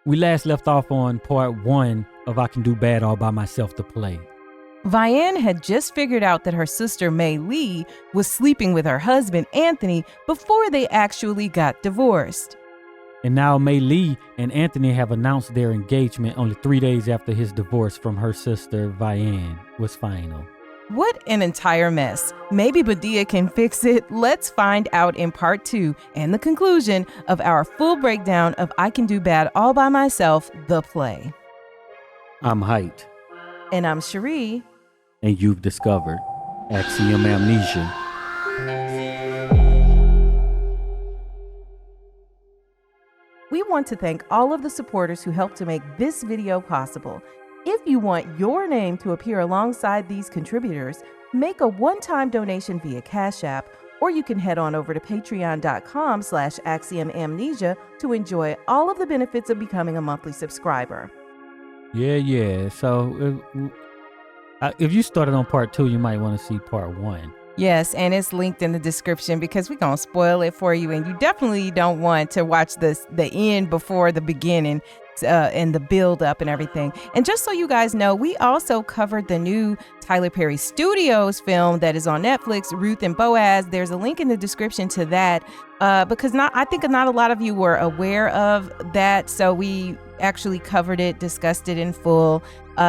We last left off on part 1 of I Can Do Bad All By Myself to Play. Vianne had just figured out that her sister Mei Lee was sleeping with her husband Anthony before they actually got divorced. And now Mei Lee and Anthony have announced their engagement only 3 days after his divorce from her sister Vianne was final. What an entire mess. Maybe Medea can fix it. Let's find out in part 2 and the conclusion of our full breakdown of I Can Do Bad All By Myself, the play. I'm Heit. And I'm Cheri. And you've discovered Axiom Amnesia. We want to thank all of the supporters who helped to make this video possible. If you want your name to appear alongside these contributors, make a one-time donation via Cash App, or you can head on over to patreon.com/axiomamnesia to enjoy all of the benefits of becoming a monthly subscriber. Yeah. So if you started on part 2, you might want to see part 1. Yes, and it's linked in the description because we're going to spoil it for you, and you definitely don't want to watch the end before the beginning and the build up and everything. And just so you guys know, we also covered the new Tyler Perry Studios film that is on Netflix, Ruth and Boaz. There's a link in the description to that because I think not a lot of you were aware of that. So we actually covered it, discussed it in full.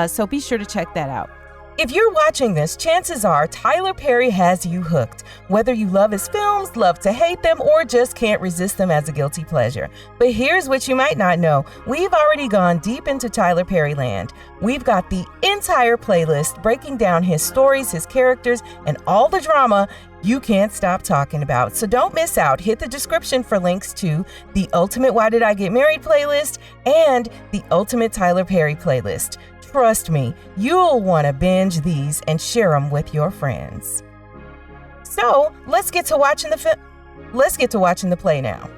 So be sure to check that out. If you're watching this, chances are Tyler Perry has you hooked. Whether you love his films, love to hate them, or just can't resist them as a guilty pleasure. But here's what you might not know. We've already gone deep into Tyler Perry land. We've got the entire playlist breaking down his stories, his characters, and all the drama you can't stop talking about. So don't miss out. Hit the description for links to the Ultimate Why Did I Get Married playlist and the Ultimate Tyler Perry playlist. Trust me, you'll want to binge these and share them with your friends. So let's get to watching the play now.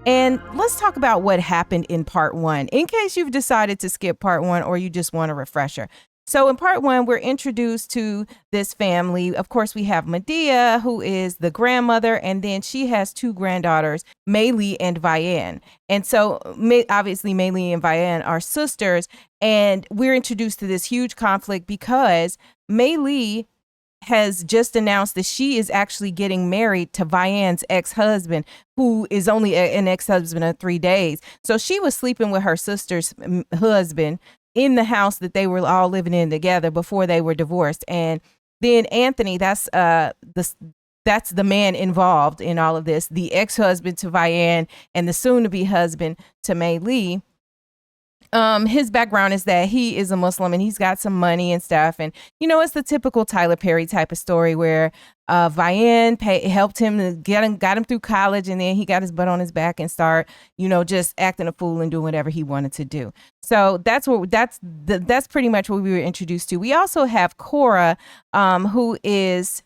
And let's talk about what happened in part 1, in case you've decided to skip part 1 or you just want a refresher. So in part 1, we're introduced to this family. Of course, we have Medea, who is the grandmother, and then she has 2 granddaughters, Mei Lee and Vianne. And so obviously Mei Lee and Vianne are sisters, and we're introduced to this huge conflict because Mei Lee has just announced that she is actually getting married to Vianne's ex-husband, who is only an ex-husband of 3 days. So she was sleeping with her sister's husband in the house that they were all living in together before they were divorced. And then Anthony, that's the man involved in all of this, the ex-husband to Vianne and the soon-to-be husband to Mei Lee. His background is that he is a Muslim and he's got some money and stuff. And, it's the typical Tyler Perry type of story where Vianne helped him to got him through college, and then he got his butt on his back and start, just acting a fool and doing whatever he wanted to do. So that's pretty much what we were introduced to. We also have Cora, who is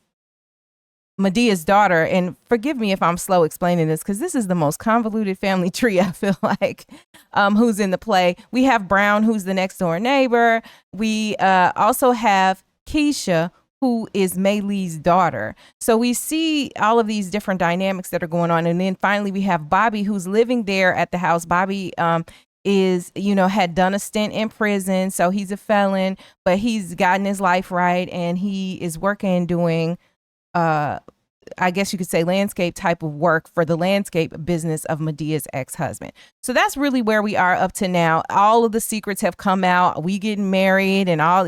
Medea's daughter, and forgive me if I'm slow explaining this because this is the most convoluted family tree I feel like, who's in the play. We have Brown, who's the next door neighbor. We also have Keisha, who is Mei Lee's daughter. So we see all of these different dynamics that are going on. And then finally we have Bobby, who's living there at the house. Bobby had done a stint in prison, so he's a felon, but he's gotten his life right, and he is working doing I guess you could say landscape type of work for the landscape business of Medea's ex-husband. So that's really where we are up to now. All of the secrets have come out. We getting married and all,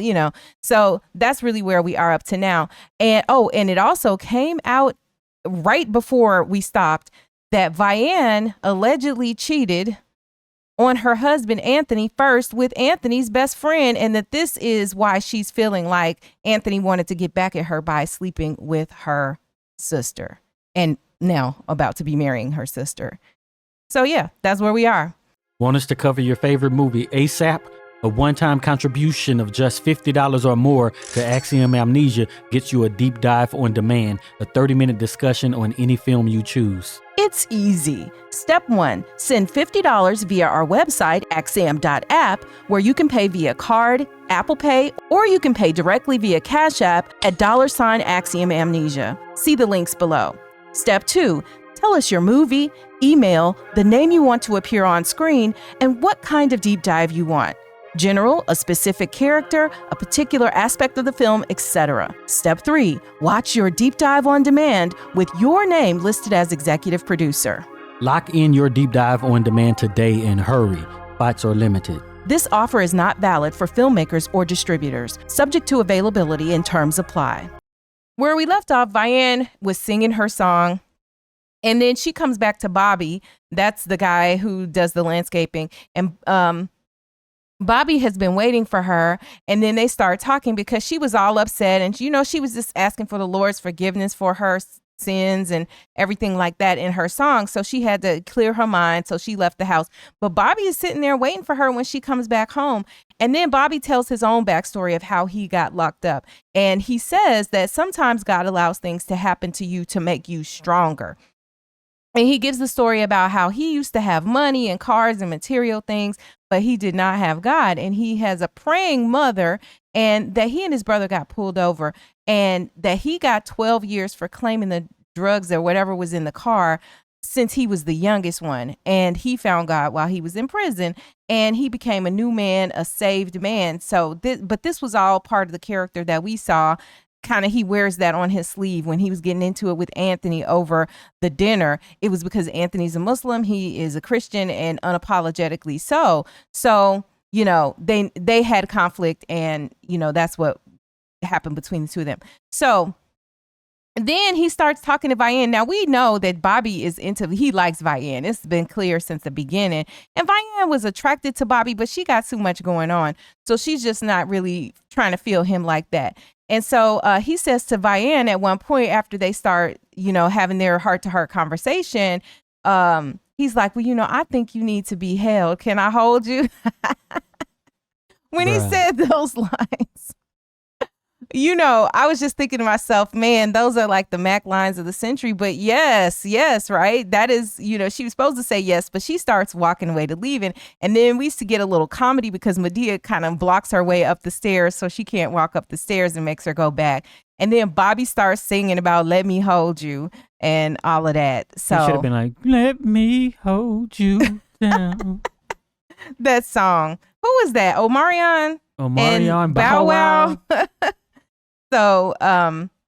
so that's really where we are up to now. And it also came out right before we stopped that Vianne allegedly cheated on her husband, Anthony, first with Anthony's best friend, and that this is why she's feeling like Anthony wanted to get back at her by sleeping with her sister and now about to be marrying her sister. So yeah, that's where we are. Want us to cover your favorite movie ASAP? A one-time contribution of just $50 or more to Axiom Amnesia gets you a deep dive on demand, a 30-minute discussion on any film you choose. It's easy. Step 1, send $50 via our website, axiom.app, where you can pay via card, Apple Pay, or you can pay directly via Cash App at $Axiom Amnesia. See the links below. Step 2, tell us your movie, Email the name you want to appear on screen and what kind of deep dive you want. General, a specific character, a particular aspect of the film, etc. Step 3, watch your deep dive on demand with your name listed as executive producer. Lock in your deep dive on demand today and hurry. Spots are limited. This offer is not valid for filmmakers or distributors. Subject to availability and terms apply. Where we left off, Vianne was singing her song, and then she comes back to Bobby. That's the guy who does the landscaping. And Bobby has been waiting for her, and then they start talking because she was all upset, and she was just asking for the Lord's forgiveness for her sins and everything like that in her song. So she had to clear her mind, so she left the house. But Bobby is sitting there waiting for her when she comes back home. And then Bobby tells his own backstory of how he got locked up. And he says that sometimes God allows things to happen to you to make you stronger. And he gives the story about how he used to have money and cars and material things, but he did not have God. And he has a praying mother, and that he and his brother got pulled over, and that he got 12 years for claiming the drugs or whatever was in the car since he was the youngest one. And he found God while he was in prison, and he became a new man, a saved man. So, but this was all part of the character that we saw. Kind of, he wears that on his sleeve. When he was getting into it with Anthony over the dinner, it was because Anthony's a Muslim, he is a Christian, and unapologetically so. So, they had conflict, and that's what happened between the two of them. So then he starts talking to Vianne. Now we know that Bobby he likes Vianne. It's been clear since the beginning. And Vianne was attracted to Bobby, but she got too much going on. So she's just not really trying to feel him like that. And so he says to Vianne at one point after they start, having their heart-to-heart conversation, he's like, well, I think you need to be held. Can I hold you? When he said those lines, I was just thinking to myself, man, those are like the Mac lines of the century. But yes, right? That is, she was supposed to say yes, but she starts walking away to leaving. And then we used to get a little comedy because Medea kind of blocks her way up the stairs so she can't walk up the stairs and makes her go back. And then Bobby starts singing about "Let Me Hold You" and all of that. So he should have been like, "Let me hold you down." That song. Who was that? Omarion and Bow Wow. So,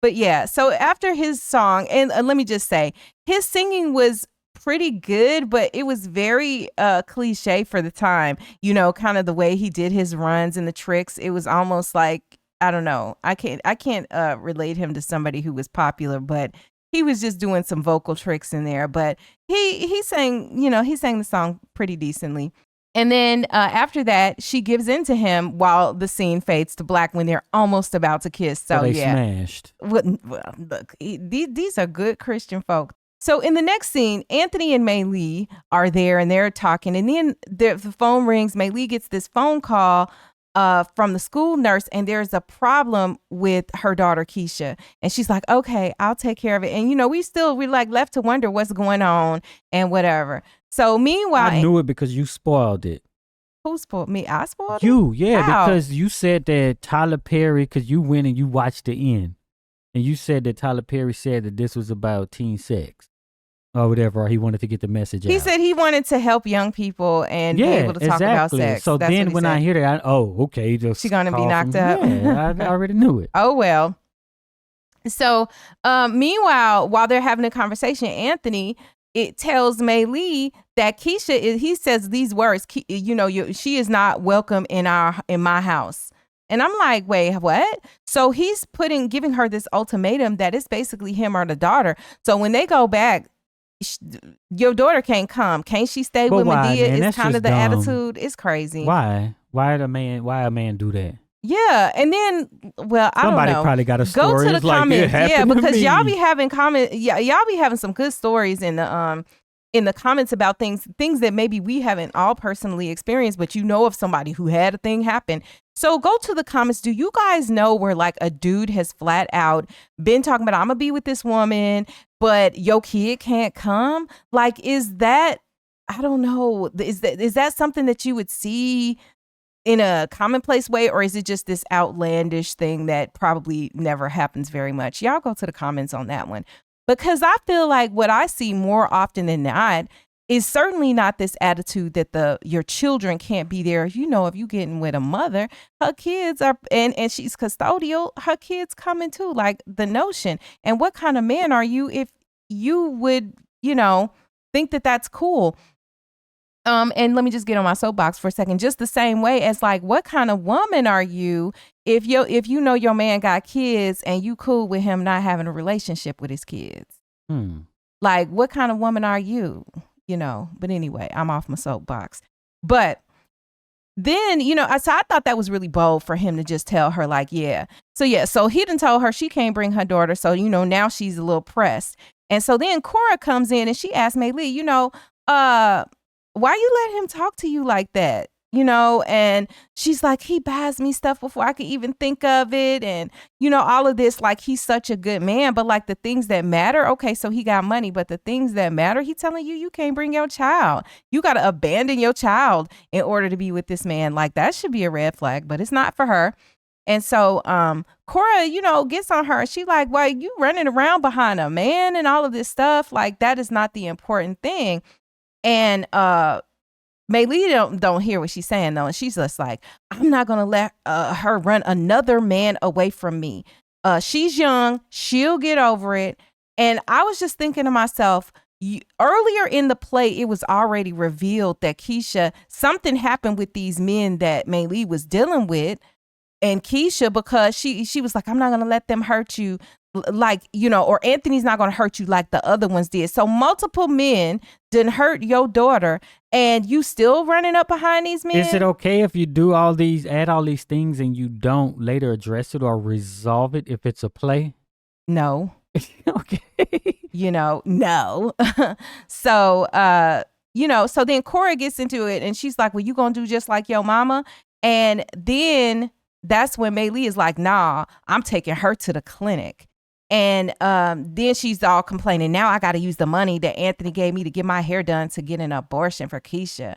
but yeah, so after his song, and let me just say, his singing was pretty good, but it was very cliche for the time, kind of the way he did his runs and the tricks. It was almost like, I don't know, I can't relate him to somebody who was popular, but he was just doing some vocal tricks in there. But he sang, he sang the song pretty decently. And then after that, she gives in to him while the scene fades to black when they're almost about to kiss. So they yeah, smashed. Well, look, these are good Christian folk. So in the next scene, Anthony and Mei Lee are there and they're talking. And then the phone rings. Mei Lee gets this phone call from the school nurse, and there's a problem with her daughter Keisha. And she's like, okay, I'll take care of it. And we're like left to wonder what's going on and whatever. So meanwhile, I knew it because you spoiled it. Who spoiled me? I spoiled you. it? Yeah, How? because you said that Tyler Perry, because you went and you watched the end, and you said that Tyler Perry said that this was about teen sex or whatever, or he wanted to get the message out. He said he wanted to help young people and be able to talk about sex. So that's then when I hear that, okay, just she's gonna be knocked up. Yeah, I already knew it. Oh well. So meanwhile, while they're having a conversation, Anthony, it tells Mei Lee that Keisha he says these words, she is not welcome in my house. And I'm like, wait, what? So he's giving her this ultimatum that it's basically him or the daughter. So when they go back, your daughter can't come. Can't she stay with Medea? It's kind of the dumb attitude. It's crazy. Why a man do that? Yeah, and then, well, I don't know. Somebody probably got a story. Go to the comments, yeah, because y'all be having y'all be having some good stories in the comments about things that maybe we haven't all personally experienced, but of somebody who had a thing happen. So go to the comments. Do you guys know where like a dude has flat out been talking about, I'm gonna be with this woman, but your kid can't come? Like, is that, I don't know, is that something that you would see in a commonplace way, or is it just this outlandish thing that probably never happens very much? Y'all go to the comments on that one. Because I feel like what I see more often than not is certainly not this attitude that your children can't be there. If you getting with a mother, her kids are, and she's custodial, her kids coming too, like the notion. And what kind of man are you if you would, think that that's cool? And let me just get on my soapbox for a second. Just the same way as like, what kind of woman are you if your man got kids and you cool with him not having a relationship with his kids? Like, what kind of woman are you? But anyway, I'm off my soapbox. But then, so I thought that was really bold for him to just tell her like, yeah. So he done told her she can't bring her daughter. So, now she's a little pressed. And so then Cora comes in and she asked Mei Lee, why you let him talk to you like that? And she's like, he buys me stuff before I could even think of it. And, all of this, like, he's such a good man. But like the things that matter, okay, so he got money, but the things that matter, he telling you can't bring your child. You got to abandon your child in order to be with this man. Like, that should be a red flag, but it's not for her. And so Cora, gets on her. She like, why you running around behind a man and all of this stuff? Like, that is not the important thing. And Mei Lee don't hear what she's saying though, and she's just like, I'm not gonna let her run another man away from me. She's young, she'll get over it. And I was just thinking to myself, earlier in the play, it was already revealed that Keisha, something happened with these men that Mei Lee was dealing with, and Keisha, because she was like, I'm not gonna let them hurt you. Like, or Anthony's not going to hurt you like the other ones did. So multiple men didn't hurt your daughter and you still running up behind these men. Is it okay if you add all these things and you don't later address it or resolve it if it's a play? No. Okay. No. So, so then Cora gets into it and she's like, well, you going to do just like your mama? And then that's when Mei Lee is like, nah, I'm taking her to the clinic. And then she's all complaining. Now I got to use the money that Anthony gave me to get my hair done to get an abortion for Keisha.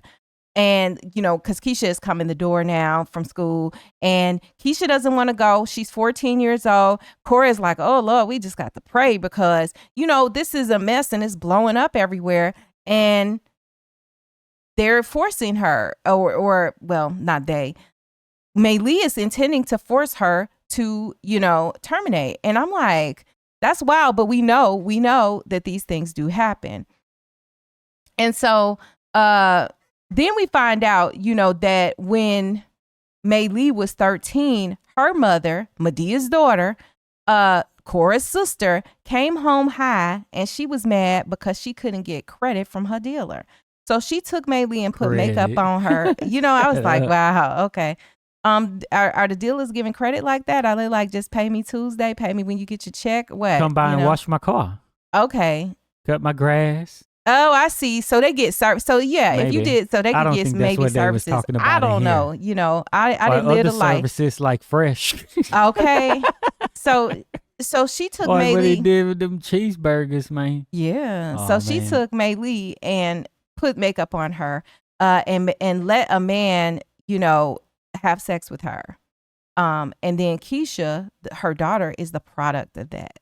And, because Keisha is coming the door now from school and Keisha doesn't want to go. She's 14 years old. Cora is like, oh, Lord, we just got to pray because, this is a mess and it's blowing up everywhere. And they're forcing her or well, not they. Mei Lee is intending to force her to, terminate. And I'm like, that's wild. But we know that these things do happen. And so then we find out, that when Mei Lee was 13, her mother, Medea's daughter, Cora's sister, came home high and she was mad because she couldn't get credit from her dealer. So she took Mei Lee and put makeup on her. I was like, wow, okay. Are the dealers giving credit like that? Are they like, just pay me Tuesday, pay me when you get your check? What? Come by and wash my car. Okay. Cut my grass. Oh, I see. So they get service. So yeah, maybe. If you did, so they could get maybe services. I don't know. I didn't live the life. Services like fresh. Okay. So she took Mei Lee. What he did with them cheeseburgers, man. Yeah. So she took Mei Lee and put makeup on her, and let a man, have sex with her. And then Keisha, her daughter, is the product of that.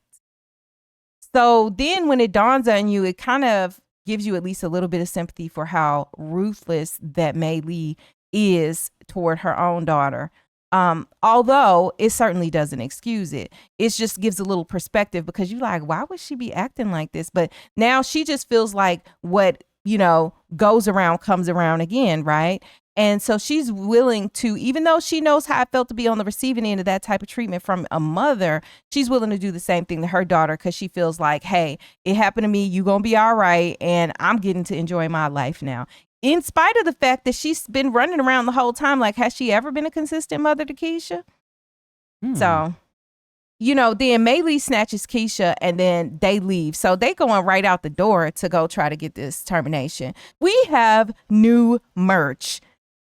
So then when it dawns on you, it kind of gives you at least a little bit of sympathy for how ruthless that Mei Lee is toward her own daughter. Although it certainly doesn't excuse it. It just gives a little perspective because you're like, why would she be acting like this? But now she just feels like what, goes around comes around again, right? And so she's willing to, even though she knows how it felt to be on the receiving end of that type of treatment from a mother, she's willing to do the same thing to her daughter because she feels like, hey, it happened to me. You're going to be all right. And I'm getting to enjoy my life now. In spite of the fact that she's been running around the whole time, like, has she ever been a consistent mother to Keisha? So, then Mei Lee snatches Keisha and then they leave. So they going right out the door to go try to get this termination. We have new merch.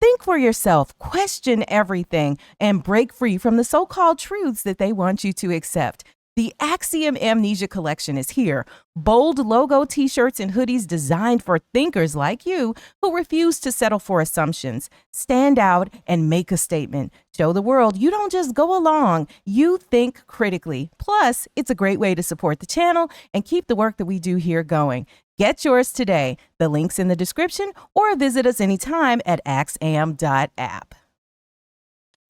Think for yourself, question everything, and break free from the so-called truths that they want you to accept. The Axiom Amnesia collection is here. Bold logo t-shirts and hoodies designed for thinkers like you who refuse to settle for assumptions. Stand out and make a statement. Show the world you don't just go along, you think critically. Plus, it's a great way to support the channel and keep the work that we do here going. Get yours today. The link's in the description, or visit us anytime at axiom.app.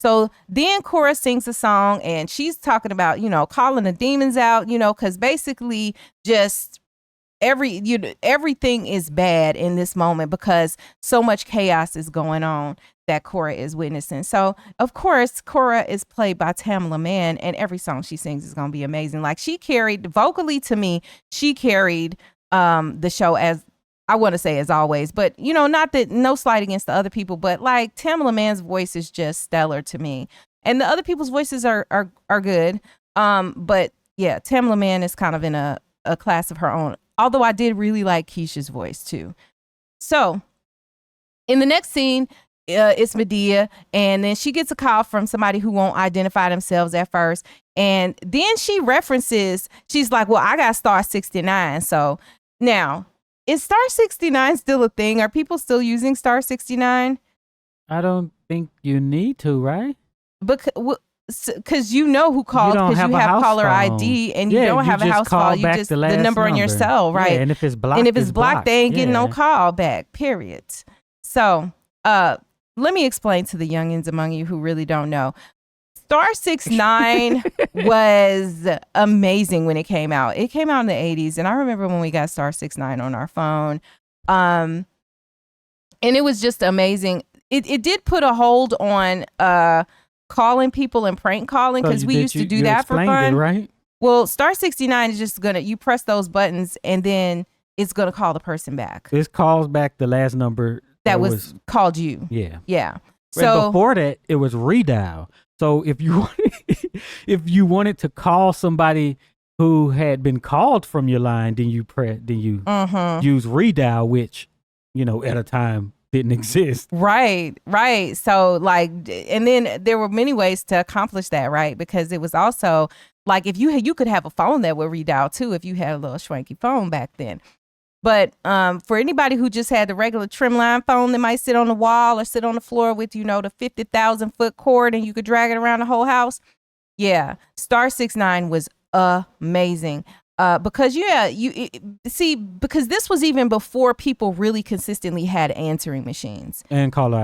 So then Cora sings a song and she's talking about, calling the demons out, because basically just everything is bad in this moment because so much chaos is going on that Cora is witnessing. So, of course, Cora is played by Tamala Mann, and every song she sings is going to be amazing. Like, she carried, vocally to me, she carried the show, as I want to say, as always, but not that, no slight against the other people, but like Tamala Mann's voice is just stellar to me, and the other people's voices are good. But yeah, Tamala Mann is kind of in a class of her own. Although I did really like Keisha's voice too. So in the next scene, it's Medea, and then she gets a call from somebody who won't identify themselves at first, and then she references. She's like, "Well, I got star 69." So now, is star 69 still a thing? Are people still using star 69? I don't think you need to, right? Because you know who called, because you have caller phone. ID, and you don't have a house phone. You just the number on your cell, right? Yeah, and if it's blocked, they ain't getting no call back, period. So let me explain to the youngins among you who really don't know. Star 69 was amazing when it came out. It came out in the 80s, and I remember when we got star 69 on our phone. And it was just amazing. It did put a hold on calling people and prank calling, because we used to do that for fun. It, right? Well, star 69 is just you press those buttons and then it's gonna call the person back. This calls back the last number that was called you. Yeah. Yeah. So before that, it was redial. So if you wanted to call somebody who had been called from your line, then you use redial, which at a time didn't exist. Right. So and then there were many ways to accomplish that, right? Because it was also like, if you could have a phone that would redial too, if you had a little schwanky phone back then. But for anybody who just had the regular trim line phone that might sit on the wall or sit on the floor with, the 50,000 foot cord, and you could drag it around the whole house. Yeah. Star 69 was amazing. Because because this was even before people really consistently had answering machines and caller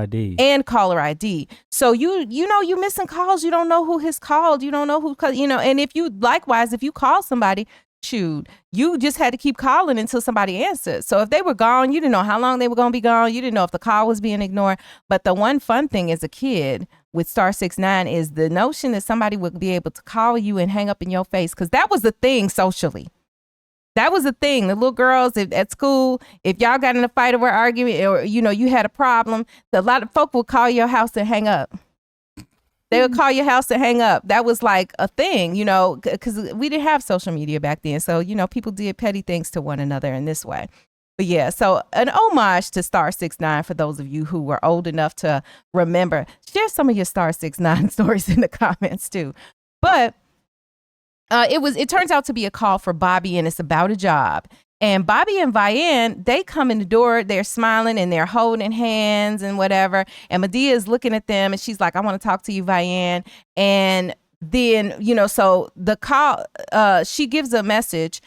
ID. So you missing calls. You don't know who has called. You don't know who, and if you call somebody, shoot, you just had to keep calling until somebody answered. So if they were gone, you didn't know how long they were going to be gone. You didn't know if the call was being ignored. But the one fun thing as a kid with star 69 is the notion that somebody would be able to call you and hang up in your face, because that was the thing socially. That was the thing. The little girls at school, if y'all got in a fight or argument, or you had a problem, a lot of folk would call your house and hang up. They would call your house and hang up. That was like a thing, because we didn't have social media back then. So, people did petty things to one another in this way. But yeah, so an homage to star 69 for those of you who were old enough to remember. Share some of your star 69 stories in the comments too. But it turns out to be a call for Bobby, and it's about a job. And Bobby and Vianne, they come in the door, they're smiling and they're holding hands and whatever. And Medea is looking at them and she's like, "I want to talk to you, Vianne." And then, so the call, she gives a message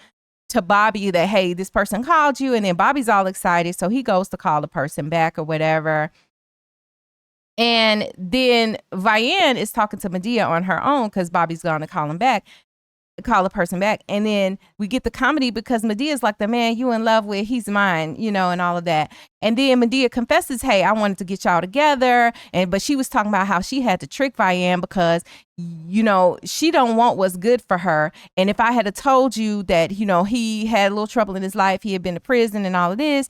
to Bobby that, "Hey, this person called you." And then Bobby's all excited. So he goes to call the person back or whatever. And then Vianne is talking to Medea on her own because Bobby's going to call the person back. And then we get the comedy because Medea's like, "The man you in love with, he's mine," and all of that. And then Medea confesses, "Hey, I wanted to get y'all together." But she was talking about how she had to trick Vianne because, she don't want what's good for her. And if I had told you that, he had a little trouble in his life, he had been to prison and all of this,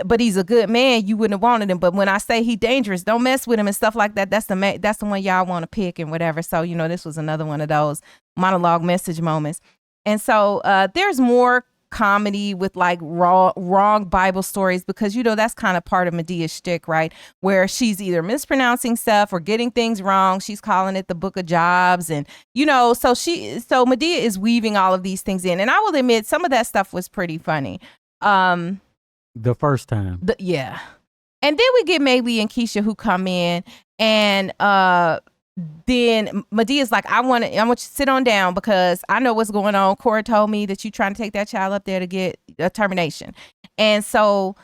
but he's a good man, you wouldn't have wanted him. But when I say he dangerous, don't mess with him and stuff like that. That's the one y'all want to pick and whatever. So, this was another one of those monologue message moments. And so there's more comedy with like wrong Bible stories, because that's kind of part of Medea's shtick, right? Where she's either mispronouncing stuff or getting things wrong. She's calling it the Book of Jobs, and so Medea is weaving all of these things in. And I will admit, some of that stuff was pretty funny. The first time, yeah. And then we get Mei Lee and Keisha who come in, and then Medea's like, I want you to sit on down because I know what's going on. Cora told me that you trying to take that child up there to get a termination. And so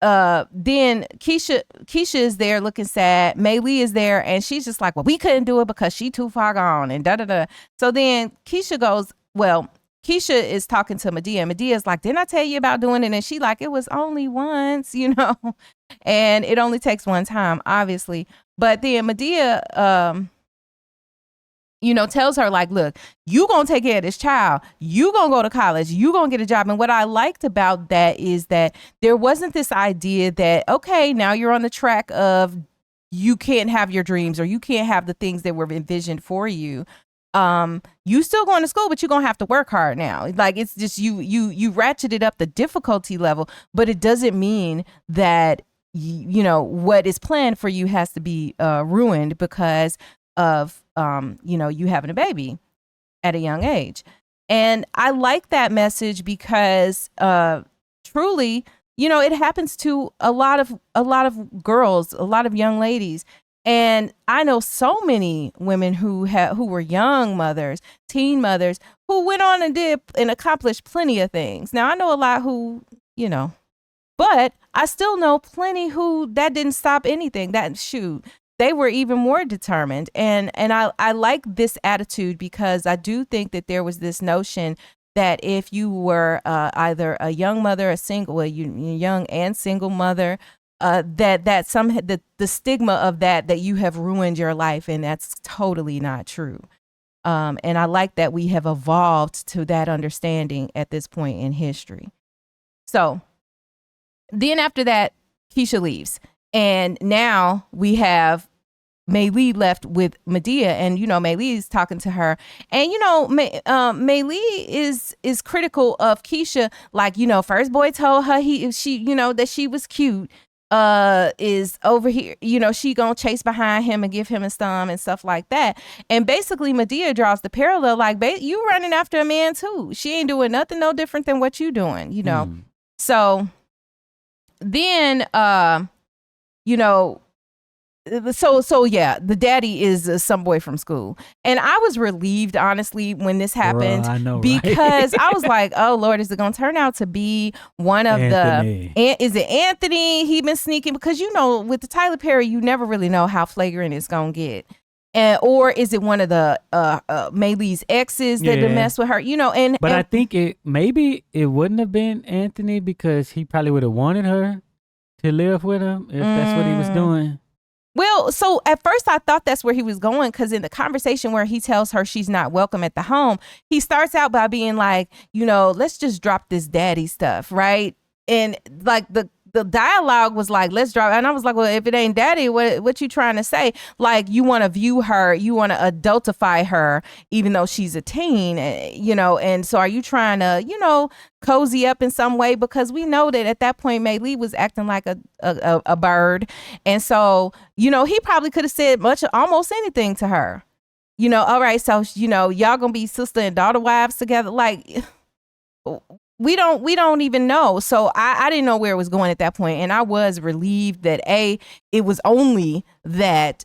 then Keisha is there looking sad. Mei Lee is there, and she's just like, well, we couldn't do it because she too far gone, and da-da-da. So then Keisha goes, well, Keisha is talking to Medea. Medea's like, didn't I tell you about doing it? And she like, it was only once, and it only takes one time, obviously. But then Medea, tells her like, look, you gonna take care of this child. You gonna go to college. You gonna get a job. And what I liked about that is that there wasn't this idea that, okay, now you're on the track of you can't have your dreams or you can't have the things that were envisioned for you. You still going to school, but you're gonna have to work hard now. Like, it's just you ratcheted up the difficulty level, but it doesn't mean that what is planned for you has to be ruined because of you having a baby at a young age. And I like that message because truly, it happens to a lot of girls, a lot of young ladies. And I know so many women who were young mothers, teen mothers, who went on and did and accomplished plenty of things. Now, I know a lot who, but I still know plenty who that didn't stop anything. They were even more determined. And I like this attitude because I do think that there was this notion that if you were either a young mother, young and single mother, the stigma of that you have ruined your life, and that's totally not true. And I like that we have evolved to that understanding at this point in history. So then after that, Keisha leaves, and now we have Mei Lee left with Medea, and Mei Lee is talking to her, and Mei Lee is critical of Keisha. Like, first boy told her that she was cute. Is over here, she gonna chase behind him and give him his thumb and stuff like that. And basically Medea draws the parallel, like, you running after a man too. She ain't doing nothing no different than what you doing, So then, so yeah, the daddy is some boy from school. And I was relieved, honestly, when this happened. I know, because I was like, oh Lord, is it going to turn out to be one of is it Anthony? He been sneaking, because with the Tyler Perry, you never really know how flagrant it's going to get. Or is it one of the Mei Lee's exes that mess with her, But I think maybe it wouldn't have been Anthony, because he probably would have wanted her to live with him if that's what he was doing. Well, so at first I thought that's where he was going, because in the conversation where he tells her she's not welcome at the home, he starts out by being like, let's just drop this daddy stuff, right? And like the dialogue was like, let's drop. And I was like, well, if it ain't daddy, what you trying to say? Like, you want to view her, you want to adultify her, even though she's a teen, and so are you trying to, cozy up in some way? Because we know that at that point, Mei Lee was acting like a bird. And so, he probably could have said almost anything to her, all right, so, y'all gonna be sister and daughter wives together. Like, we don't even know. So I didn't know where it was going at that point. And I was relieved that it was only that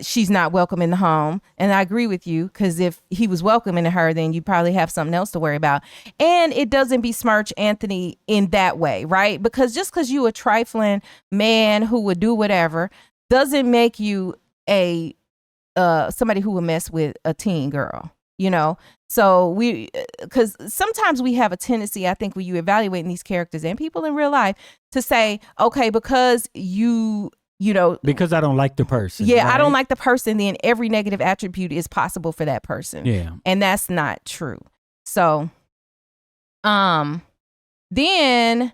she's not welcome in the home. And I agree with you, because if he was welcoming her, then you probably have something else to worry about. And it doesn't besmirch Anthony in that way, right? Because just because you a trifling man who would do whatever doesn't make you a somebody who would mess with a teen girl. So because sometimes we have a tendency, I think, when you evaluating these characters and people in real life, to say, okay, because because I don't like the person. Yeah, right? I don't like the person, then every negative attribute is possible for that person. Yeah. And that's not true. So then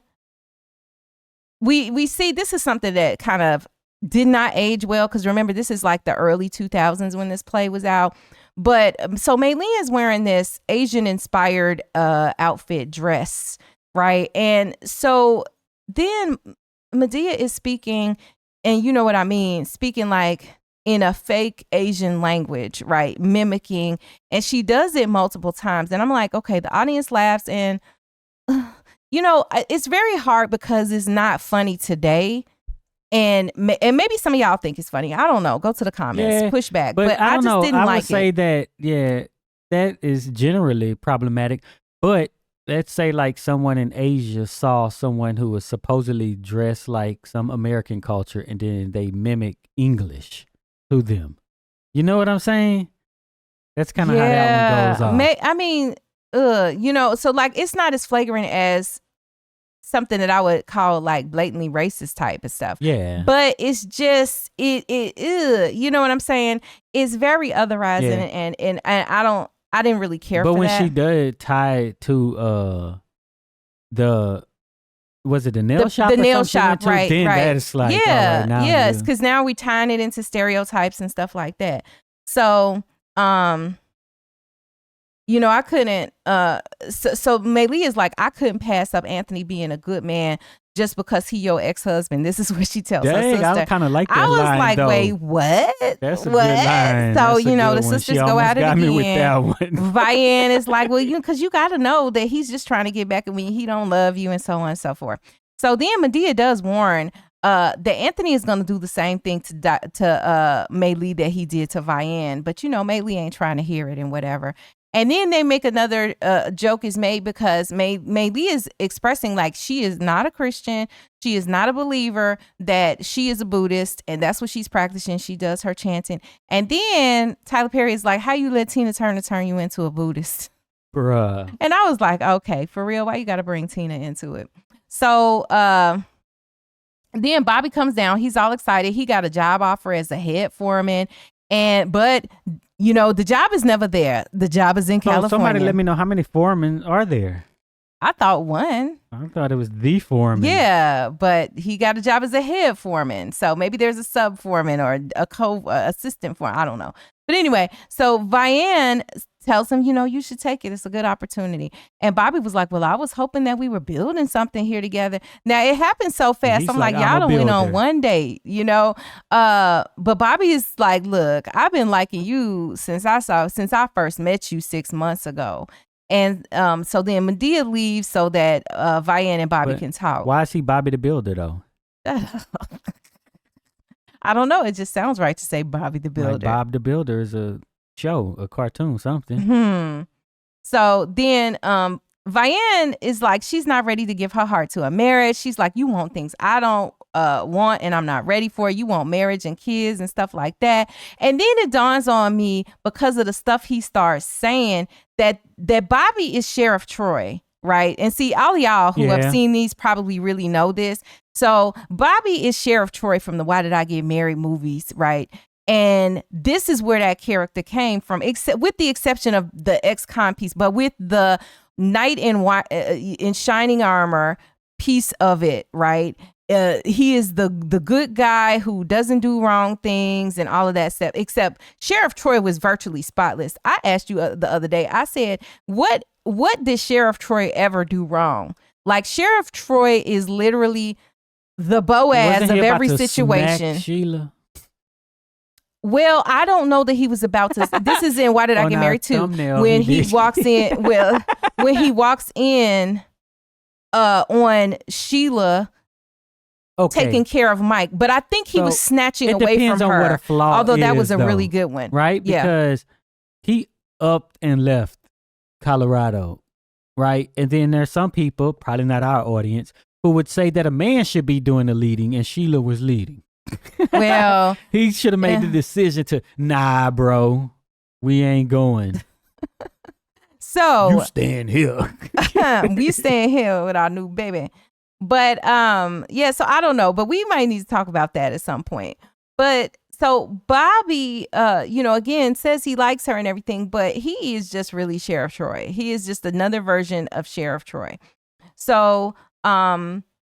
we see this is something that kind of did not age well, because remember, this is like the early 2000s when this play was out. But so Mei Lee is wearing this Asian inspired outfit dress right? And so then Medea is speaking, and you know what I mean, speaking like in a fake Asian language, right? Mimicking. And she does it multiple times. And I'm like, okay, the audience laughs. And, it's very hard because it's not funny today. And maybe some of y'all think it's funny. I don't know. Go to the comments, push back. But I just didn't like it. I would say that, that is generally problematic. But let's say like someone in Asia saw someone who was supposedly dressed like some American culture and then they mimic English to them. You know what I'm saying? That's kind of how that one goes off. So like it's not as flagrant as something that I would call like blatantly racist type of stuff. Yeah. But it's just you know what I'm saying? It's very otherizing and I didn't really care for that. But when she did tie it to was it the nail shop? The nail shop, right? Then right. that's like, yeah, all right, now yes, because now we're tying it into stereotypes and stuff like that. So, I couldn't. So Maylee is like, I couldn't pass up Anthony being a good man just because he your ex-husband. This is what she tells her sister. I kind of like that I was line, like, though. Wait, what? That's a good line. So, That's a good the one. sisters She go at it got again. Me with that one. Vian is like, well, because you got to know that he's just trying to get back at me. He don't love you and so on and so forth. So then Medea does warn that Anthony is going to do the same thing to Maylee that he did to Vian. But, Maylee ain't trying to hear it and whatever. And then they make another joke is made because Maylee is expressing like she is not a Christian. She is not a believer, that she is a Buddhist. And that's what she's practicing. She does her chanting. And then Tyler Perry is like, how you let Tina Turner turn you into a Buddhist? Bruh. And I was like, okay, for real, why you got to bring Tina into it? So then Bobby comes down. He's all excited. He got a job offer as a head foreman. But the job is never there. The job is in California. Somebody let me know how many foremen are there. I thought one. I thought it was the foreman. Yeah, but he got a job as a head foreman. So maybe there's a sub foreman or a assistant foreman. I don't know. But anyway, so Vian tells him, you should take it. It's a good opportunity. And Bobby was like, well, I was hoping that we were building something here together. Now, it happened so fast. I'm like, y'all done went on one date, But Bobby is like, look, I've been liking you since I first met you 6 months ago. And so then Medea leaves so that Vian and Bobby can talk. Why is he Bobby the Builder, though? I don't know. It just sounds right to say Bobby the Builder. Like Bob the Builder is a show, a cartoon, something. Mm-hmm. So then Vian is like, she's not ready to give her heart to a marriage. She's like, you want things I don't want and I'm not ready for. You want marriage and kids and stuff like that. And then it dawns on me, because of the stuff he starts saying, that Bobby is Sheriff Troy, right? And see, all of y'all who have seen these probably really know this. So Bobby is Sheriff Troy from the Why Did I Get Married movies, right? And this is where that character came from, except with the exception of the ex-con piece, but with the knight in shining armor piece of it, right? He is the good guy who doesn't do wrong things and all of that stuff, except Sheriff Troy was virtually spotless. I asked you the other day, I said, what did Sheriff Troy ever do wrong? Like, Sheriff Troy is literally the Boaz of every situation. Smack Sheila? Well, I don't know that he was about to. This is in Why Did I Get Married Too? When he walks in, when he walks in on Sheila taking care of Mike. But I think he was snatching away from her. What a flaw although that was a really good one. Right? Because he upped and left Colorado, right? And then there's some people, probably not our audience, who would say that a man should be doing the leading and Sheila was leading. Well, he should have made the decision to, nah, bro, we ain't going. So you staying here. We staying here with our new baby. But so I don't know, but we might need to talk about that at some point. But so Bobby, again, says he likes her and everything, but he is just really Sheriff Troy. He is just another version of Sheriff Troy. So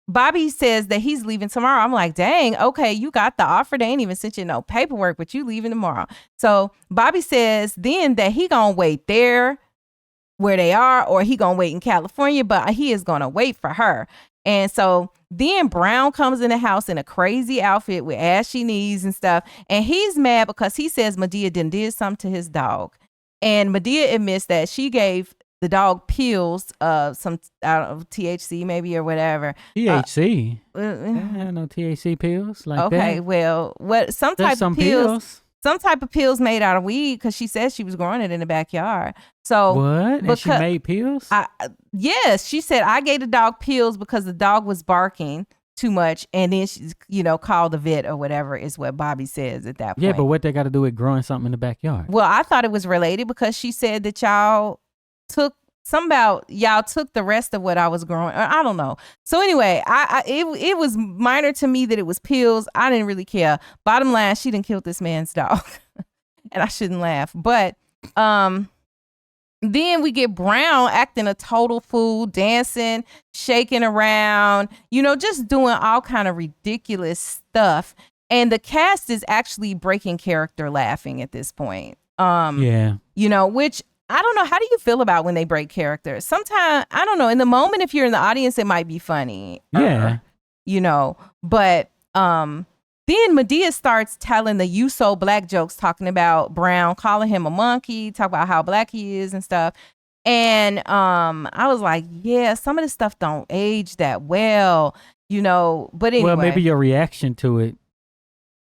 Bobby says that he's leaving tomorrow. I'm like, dang, okay, you got the offer. They ain't even sent you no paperwork, but you leaving tomorrow. So Bobby says then that he gonna wait there where they are, or he gonna wait in California, but he is gonna wait for her. And so then Brown comes in the house in a crazy outfit with ashy knees and stuff, and he's mad because he says Medea did something to his dog. And Medea admits that she gave the dog pills, some, I don't know, THC maybe or whatever. THC? I don't know, THC pills like that. Okay, well, some type of pills. Some type of pills made out of weed, because she says she was growing it in the backyard. So what? And she made pills? Yes, she said, I gave the dog pills because the dog was barking too much, and then she's, called the vet or whatever is what Bobby says at that point. Yeah, but what they got to do with growing something in the backyard? Well, I thought it was related because she said that y'all took the rest of what I was growing. I don't know. So anyway, it was minor to me that it was pills. I didn't really care. Bottom line, she didn't kill this man's dog. And I shouldn't laugh. But then we get Brown acting a total fool, dancing, shaking around, just doing all kind of ridiculous stuff. And the cast is actually breaking character laughing at this point. Which I don't know. How do you feel about when they break characters? Sometimes, I don't know, in the moment, if you're in the audience, it might be funny. Yeah. But then Medea starts telling the "you so black" jokes, talking about Brown, calling him a monkey, talk about how black he is and stuff. And I was like, yeah, some of this stuff don't age that well, but anyway. Well, maybe your reaction to it,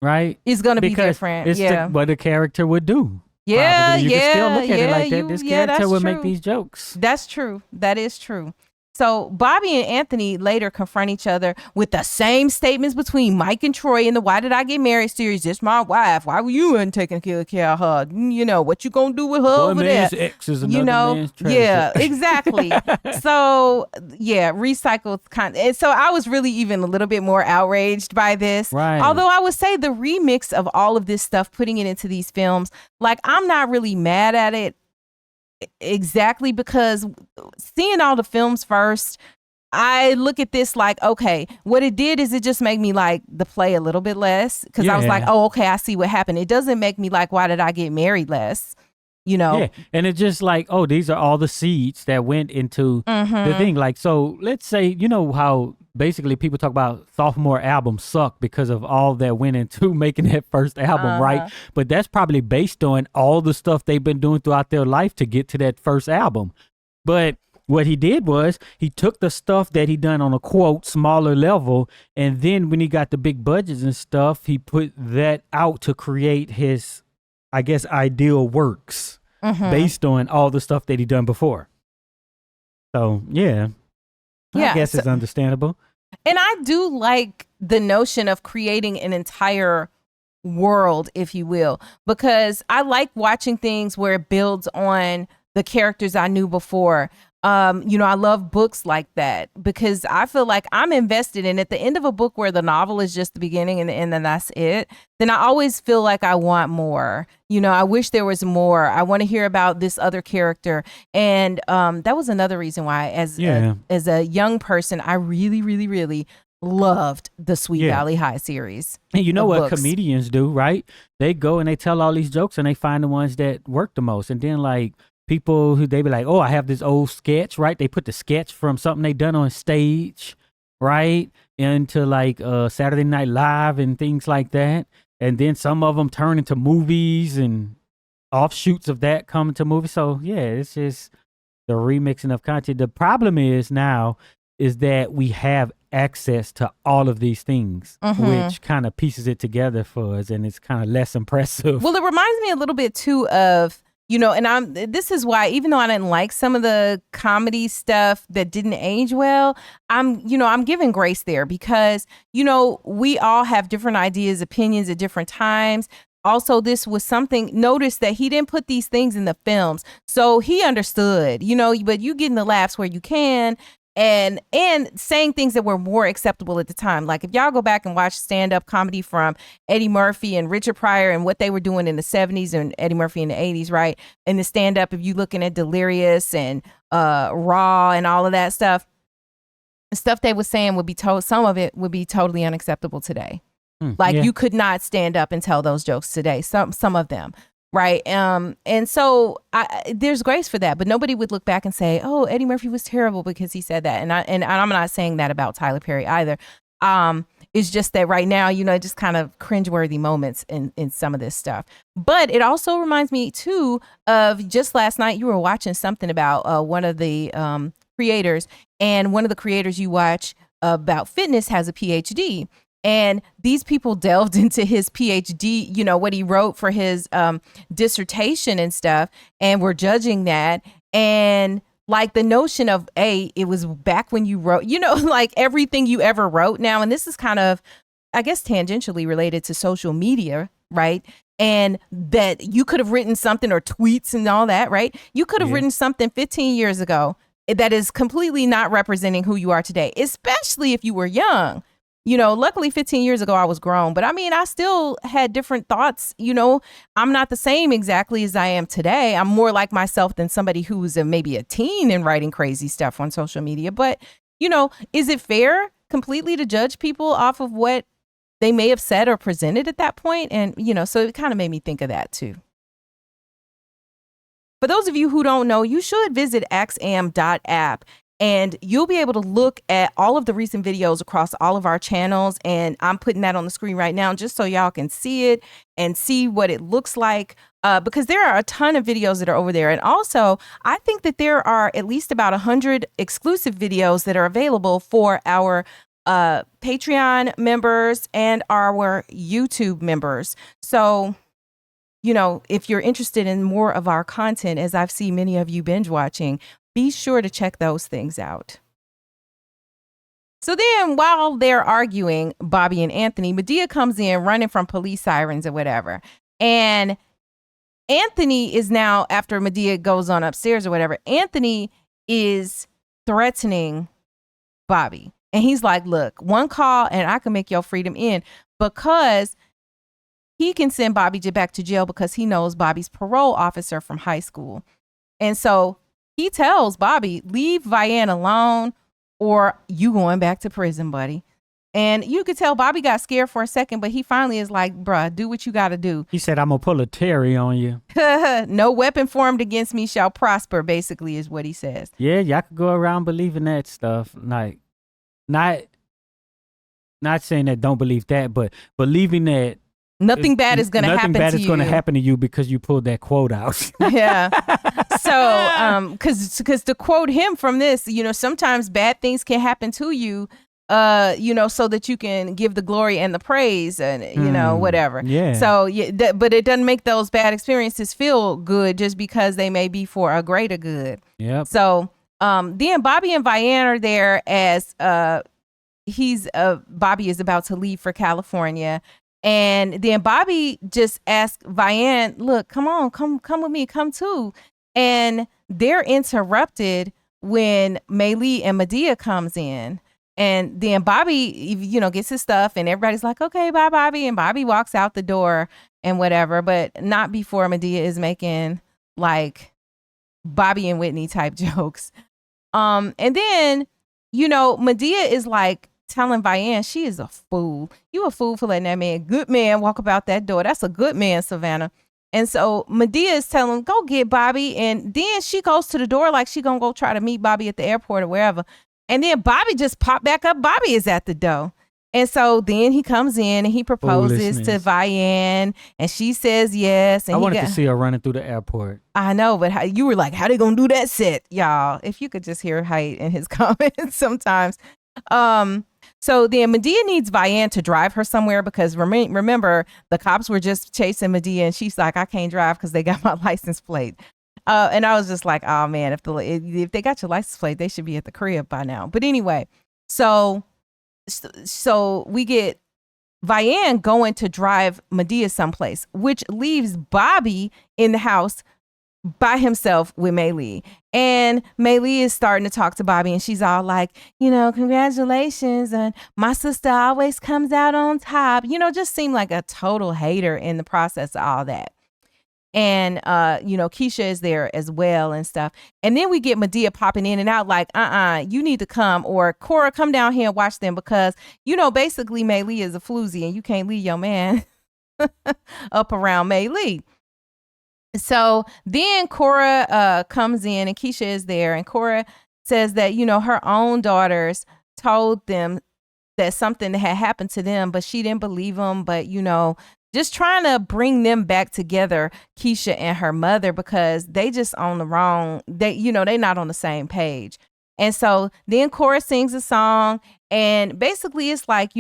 right? It's going to be different. It's what a character would do. Yeah, probably. You can still look at it like that. This character would true. make these jokes. That's true. That is true. So Bobby and Anthony later confront each other with the same statements between Mike and Troy in the "Why Did I Get Married" series. This my wife. Why were you in taking care of her? What you gonna do with her over there? Ex is another man's treasure. Yeah, exactly. So yeah, recycled content. And so I was really even a little bit more outraged by this. Right. Although I would say the remix of all of this stuff, putting it into these films, like, I'm not really mad at it. Exactly, because seeing all the films first, I look at this like, okay, what it did is it just made me like the play a little bit less, because I was like, oh, okay, I see what happened. It doesn't make me like Why Did I Get Married less, Yeah, and it's just like, oh, these are all the seeds that went into the thing. Like, so let's say, how basically people talk about sophomore albums suck because of all that went into making that first album, right? But that's probably based on all the stuff they've been doing throughout their life to get to that first album. But what he did was he took the stuff that he done on a quote smaller level, and then when he got the big budgets and stuff, he put that out to create his, I guess, ideal works based on all the stuff that he done before. So I guess it's understandable. And I do like the notion of creating an entire world, if you will, because I like watching things where it builds on the characters I knew before. I love books like that because I feel like I'm invested in. At the end of a book where the novel is just the beginning and the end, and that's it, then I always feel like I want more. I wish there was more. I want to hear about this other character. And that was another reason why, as a young person, I really, really, really loved the Sweet Valley High series. And you know what books. Comedians do, right? They go and they tell all these jokes and they find the ones that work the most. And then like, people who they be like, oh, I have this old sketch, right? They put the sketch from something they done on stage, right? Into like Saturday Night Live and things like that. And then some of them turn into movies and offshoots of that come into movies. So it's just the remixing of content. The problem is now is that we have access to all of these things, which kind of pieces it together for us, and it's kind of less impressive. Well, it reminds me a little bit too of, and this is why, even though I didn't like some of the comedy stuff that didn't age well, I'm giving grace there because, we all have different ideas, opinions at different times. Also, this was something, notice that he didn't put these things in the films. So he understood, but you getting the laughs where you can. And saying things that were more acceptable at the time. Like if y'all go back and watch stand-up comedy from Eddie Murphy and Richard Pryor and what they were doing in the 70s and Eddie Murphy in the 80s, right? And the stand-up, if you looking at Delirious and Raw and all of that stuff, the stuff they were saying would be some of it would be totally unacceptable today. You could not stand up and tell those jokes today, some of them. Right. And so there's grace for that, but nobody would look back and say, "Oh, Eddie Murphy was terrible because he said that." And I'm not saying that about Tyler Perry either. It's just that right now, just kind of cringeworthy moments in some of this stuff. But it also reminds me too of just last night you were watching something about one of the creators, and one of the creators you watch about fitness has a PhD. And these people delved into his PhD, what he wrote for his dissertation and stuff, and were judging that. And like the notion of, it was back when you wrote, like everything you ever wrote now. And this is kind of, I guess, tangentially related to social media, right? And that you could have written something, or tweets and all that, right? You could have written something 15 years ago that is completely not representing who you are today, especially if you were young. Luckily 15 years ago I was grown, but I mean, I still had different thoughts. I'm not the same exactly as I am today. I'm more like myself than somebody who's maybe a teen and writing crazy stuff on social media. But, is it fair completely to judge people off of what they may have said or presented at that point? And, so it kind of made me think of that too. For those of you who don't know, you should visit axiom.app. And you'll be able to look at all of the recent videos across all of our channels. And I'm putting that on the screen right now just so y'all can see it and see what it looks like, because there are a ton of videos that are over there. And also, I think that there are at least about 100 exclusive videos that are available for our Patreon members and our YouTube members. So, if you're interested in more of our content, as I've seen many of you binge watching, be sure to check those things out. So then while they're arguing, Bobby and Anthony, Madea comes in running from police sirens or whatever. And Anthony is now, after Madea goes on upstairs or whatever, Anthony is threatening Bobby. And he's like, look, one call and I can make your freedom end, because he can send Bobby back to jail because he knows Bobby's parole officer from high school. And so he tells Bobby, leave Vianne alone or you going back to prison, buddy. And you could tell Bobby got scared for a second, but he finally is like, bruh, do what you got to do. He said, I'm going to pull a Terry on you. No weapon formed against me shall prosper, basically, is what he says. Yeah, y'all could go around believing that stuff. Like, not saying that don't believe that, but believing that nothing bad is going to happen to you. Nothing bad is going to happen to you because you pulled that quote out. Yeah. So, because to quote him from this, sometimes bad things can happen to you, so that you can give the glory and the praise and, whatever. Yeah. So, but it doesn't make those bad experiences feel good just because they may be for a greater good. Yep. So, then Bobby and Vianne are there as Bobby is about to leave for California. And then Bobby just asked Vianne, look, come on, come with me, come too. And they're interrupted when Maylee and Madea comes in. And then Bobby, gets his stuff and everybody's like, okay, bye, Bobby. And Bobby walks out the door and whatever, but not before Madea is making like Bobby and Whitney type jokes. And then, Madea is like, telling Vianne she is a fool. You a fool for letting that good man walk about that door. That's a good man, Savannah. And so Madea is telling him, go get Bobby. And then she goes to the door like she gonna go try to meet Bobby at the airport or wherever. And then Bobby just popped back up. Bobby is at the door. And so then he comes in and he proposes to Vianne and she says yes. And I wanted to see her running through the airport. I know, but you were like, how they gonna do that set? Y'all, if you could just hear Heit in his comments sometimes. So then Madea needs Vianne to drive her somewhere because remember, the cops were just chasing Madea and she's like, I can't drive because they got my license plate. And I was just like, oh man, if they got your license plate, they should be at the crib by now. But anyway, so we get Vianne going to drive Madea someplace, which leaves Bobby in the house by himself with Maylee. And Maylee is starting to talk to Bobby and she's all like, congratulations. And my sister always comes out on top, just seemed like a total hater in the process of all that. And, Keisha is there as well and stuff. And then we get Madea popping in and out like, you need to come, or Cora, come down here and watch them because, basically Maylee is a floozy and you can't leave your man up around Maylee. So then Cora comes in and Keisha is there, and Cora says that, her own daughters told them that something had happened to them, but she didn't believe them. But, just trying to bring them back together, Keisha and her mother, because they just on the wrong, they not on the same page. And so then Cora sings a song, and basically it's like,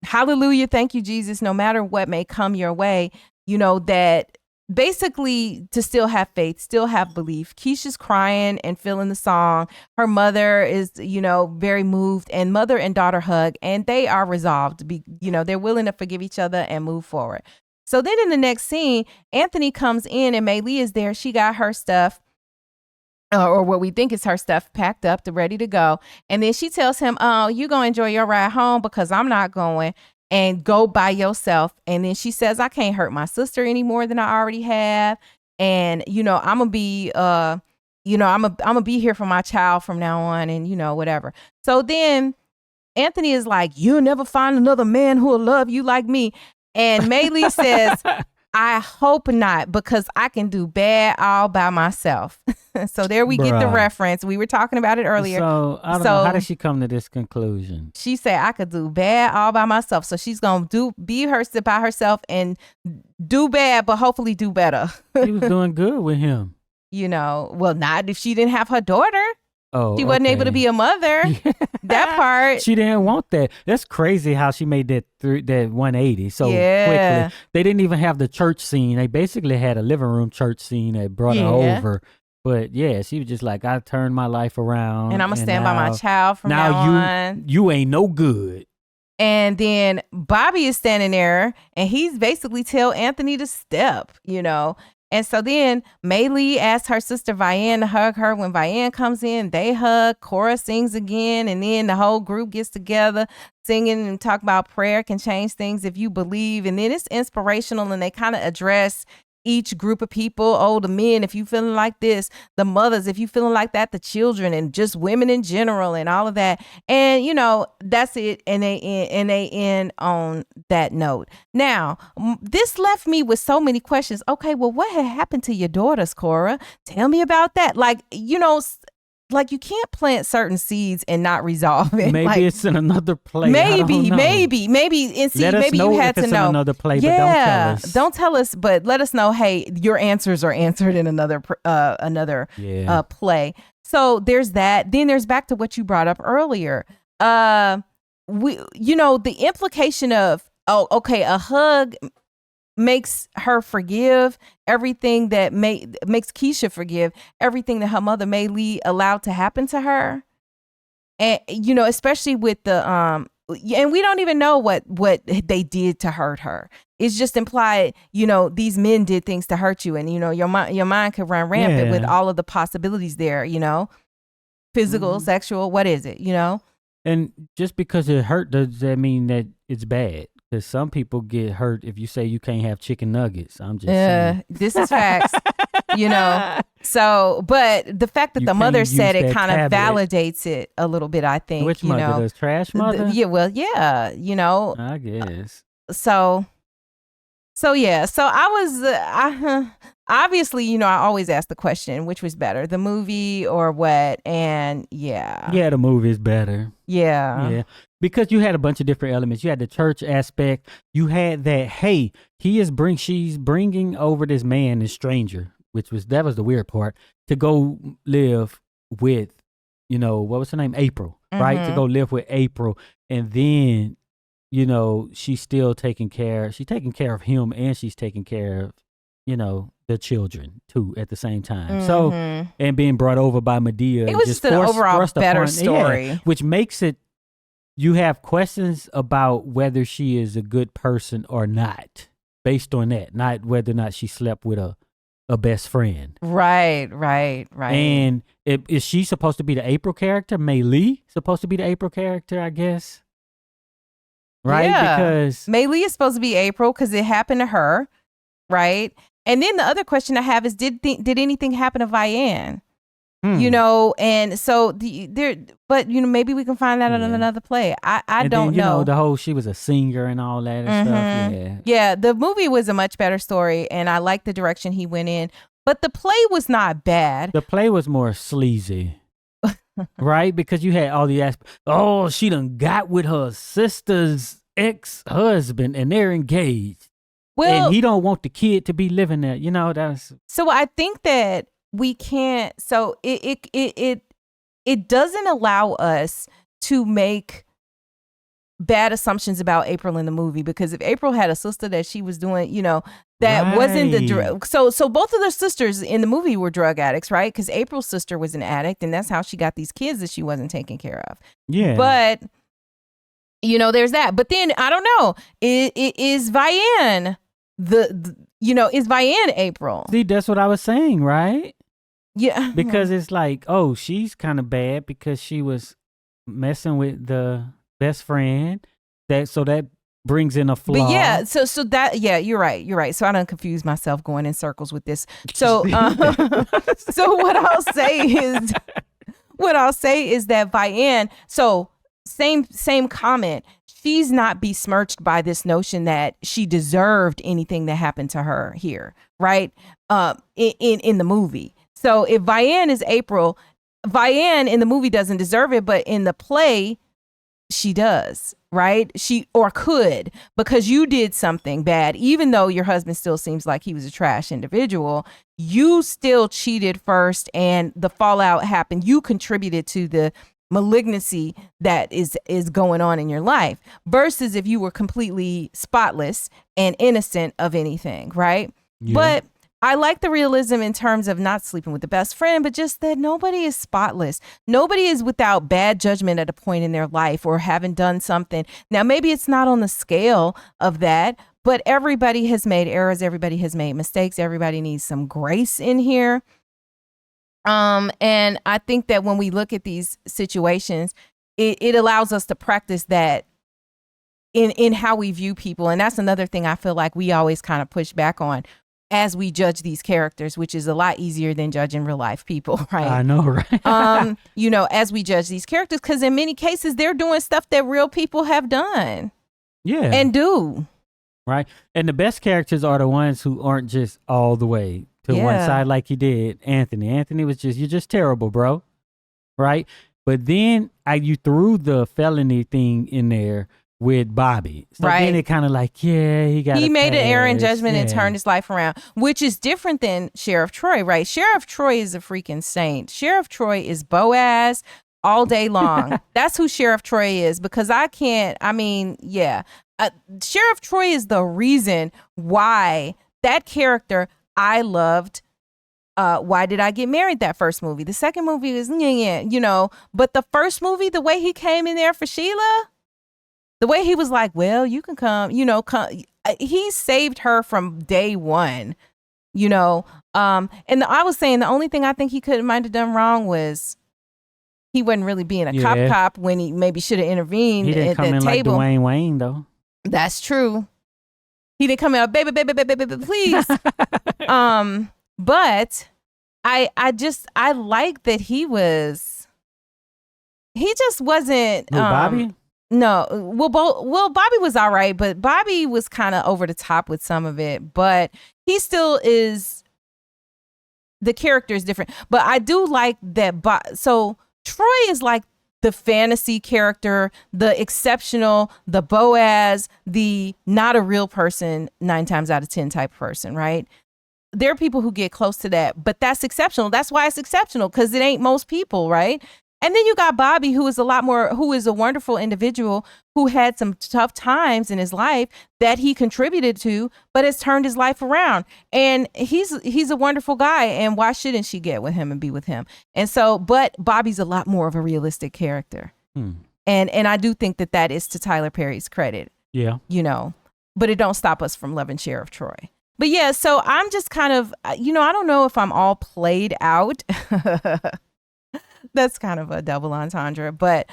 hallelujah, thank you, Jesus, no matter what may come your way, that basically to still have faith, still have belief. Keisha's crying and feeling the song. Her mother is, very moved, and mother and daughter hug, and they are resolved to be, they're willing to forgive each other and move forward. So then in the next scene, Anthony comes in and Mei Lee is there. She got her stuff, or what we think is her stuff, packed up, ready to go. And then she tells him, oh, you going to enjoy your ride home because I'm not going, and go by yourself. And then she says, I can't hurt my sister any more than I already have. And, I'm going to be, I'm going to be here for my child from now on, and, whatever. So then Anthony is like, you'll never find another man who will love you like me. And Mei Lee says, I hope not, because I can do bad all by myself. So there we get the reference. We were talking about it earlier. So I don't know. How did she come to this conclusion? She said, I could do bad all by myself. So she's going to be by herself and do bad, but hopefully do better. She was doing good with him. Well, not if she didn't have her daughter. Oh, she wasn't able to be a mother. That part. She didn't want that. That's crazy how she made that 180 so quickly. They didn't even have the church scene. They basically had a living room church scene that brought her over. But she was just like, I turned my life around. And I'm going to stand by my child from now on. You ain't no good. And then Bobby is standing there, and he's basically tell Anthony to step, And so then Mei Lee asks her sister Vianne to hug her. When Vianne comes in, they hug. Cora sings again, and then the whole group gets together singing and talk about prayer can change things if you believe. And then it's inspirational, and they kind of address each group of people. Oh, the men, if you feeling like this, the mothers, if you feeling like that, the children, and just women in general, and all of that. And that's it. And they end on that note. Now, this left me with so many questions. Okay, well, what had happened to your daughters, Cora? Tell me about that. Like you can't plant certain seeds and not resolve it. Maybe it's in another play. Maybe. And see, maybe you had to know. In another play, but don't tell us. Don't tell us, but let us know. Hey, your answers are answered in another play. So there's that. Then there's back to what you brought up earlier. The implication of a hug makes her forgive everything that makes Keisha forgive everything that her mother Mei Lee allowed to happen to her. And especially with the and we don't even know what they did to hurt her. It's just implied, these men did things to hurt you, and your mind could run rampant with all of the possibilities there, physical, sexual, what is it, And just because it hurt, does that mean that it's bad? Because some people get hurt if you say you can't have chicken nuggets. I'm just saying. This is facts, So, but the fact that the mother said it kind of validates it a little bit, I think. Which mother? The trash mother? I guess. So yeah. So I obviously, I always ask the question, which was better, the movie or what? And the movie is better. Yeah. Because you had a bunch of different elements. You had the church aspect. You had that, hey, she's bringing over this man, this stranger, that was the weird part, to go live with, what was her name? April, right? To go live with April. And then, she's still taking care of him, and she's taking care of, the children too at the same time. So, and being brought over by Medea. It was just an overall better story. Which makes it, you have questions about whether she is a good person or not, based on that, not whether or not she slept with a best friend. Right. And is she supposed to be the April character? Mei Lee supposed to be the April character, I guess? Right? Yeah. Because Mei Lee is supposed to be April because it happened to her, right? And then the other question I have is, did anything happen to Vianne? You know, and so but maybe we can find that in another play. I don't then, know. The whole she was a singer and all that and stuff. Yeah, the movie was a much better story, and I liked the direction he went in. But the play was not bad. The play was more sleazy, right? Because you had all the aspects. Oh, she done got with her sister's ex-husband, and they're engaged. Well, and he don't want the kid to be living there. That's. So I think that we can't. So it doesn't allow us to make bad assumptions about April in the movie, because if April had a sister that she was doing, that wasn't the drug. So both of their sisters in the movie were drug addicts, right? Because April's sister was an addict, and that's how she got these kids that she wasn't taking care of. Yeah. But there's that. But then I don't know. Is Vianne is Vianne April? See, that's what I was saying, right? Yeah. Because it's like, oh, she's kind of bad because she was messing with the best friend. That brings in a flaw. But yeah, so that, you're right. So I don't confuse myself going in circles with this. So so what I'll say is that Vianne, so same comment. She's not besmirched by this notion that she deserved anything that happened to her here, right? In the movie. So if Vianne is April, Vianne in the movie doesn't deserve it, but in the play, she does, right? She could, because you did something bad, even though your husband still seems like he was a trash individual. You still cheated first, and the fallout happened. You contributed to the malignancy that is going on in your life, versus if you were completely spotless and innocent of anything, right? Yeah. But I like the realism in terms of not sleeping with the best friend, but just that nobody is spotless. Nobody is without bad judgment at a point in their life or having done something. Now, maybe it's not on the scale of that, but everybody has made errors. Everybody has made mistakes. Everybody needs some grace in here. And I think that when we look at these situations, it allows us to practice that in how we view people. And that's another thing I feel like we always kind of push back on as we judge these characters, which is a lot easier than judging real life people, right? I know, right? As we judge these characters, because in many cases they're doing stuff that real people have done. Yeah. And do. Right. And the best characters are the ones who aren't just all the way to one side like you did Anthony. Anthony was you're just terrible, bro. Right? But then you threw the felony thing in there with Bobby. So then it kind of he made an error in judgment and turned his life around, which is different than Sheriff Troy, right? Sheriff Troy is a freaking saint. Sheriff Troy is Boaz all day long. That's who Sheriff Troy is, because Sheriff Troy is the reason why that character I loved. Why Did I Get Married? That first movie. The second movie was but the first movie, the way he came in there for Sheila, the way he was like, well, you can come, he saved her from day one, and I was saying the only thing I think he might have done wrong was he wasn't really being a cop when he maybe should have intervened. He didn't at come that in table. like Dwayne Wayne, though. That's true. He didn't come out, baby, please. But I like that he just wasn't. Bobby? No, Bobby was all right, but Bobby was kind of over the top with some of it, but he still is, the character is different. But I do like that. So Troy is like the fantasy character, the exceptional, the Boaz, the not a real person 9 times out of 10 type of person, right? There are people who get close to that, but that's exceptional. That's why it's exceptional, because it ain't most people, right? And then you got Bobby, who is a wonderful individual who had some tough times in his life that he contributed to, but has turned his life around. And he's a wonderful guy. And why shouldn't she get with him and be with him? And so, but Bobby's a lot more of a realistic character. And I do think that is to Tyler Perry's credit. Yeah. But it don't stop us from loving Sheriff Troy. But yeah, so I'm just kind of, I don't know if I'm all played out. That's kind of a double entendre. But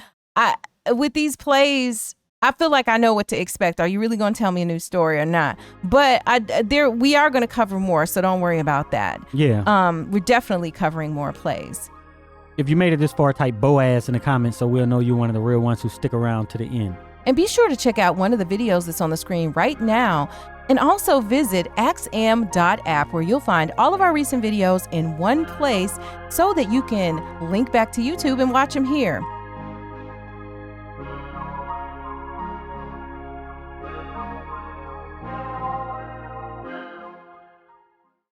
with these plays, I feel like I know what to expect. Are you really going to tell me a new story or not? But we are going to cover more, so don't worry about that. Yeah. We're definitely covering more plays. If you made it this far, type Boaz in the comments so we'll know you're one of the real ones who stick around to the end. And be sure to check out one of the videos that's on the screen right now. And also visit axiom.app where you'll find all of our recent videos in one place so that you can link back to YouTube and watch them here.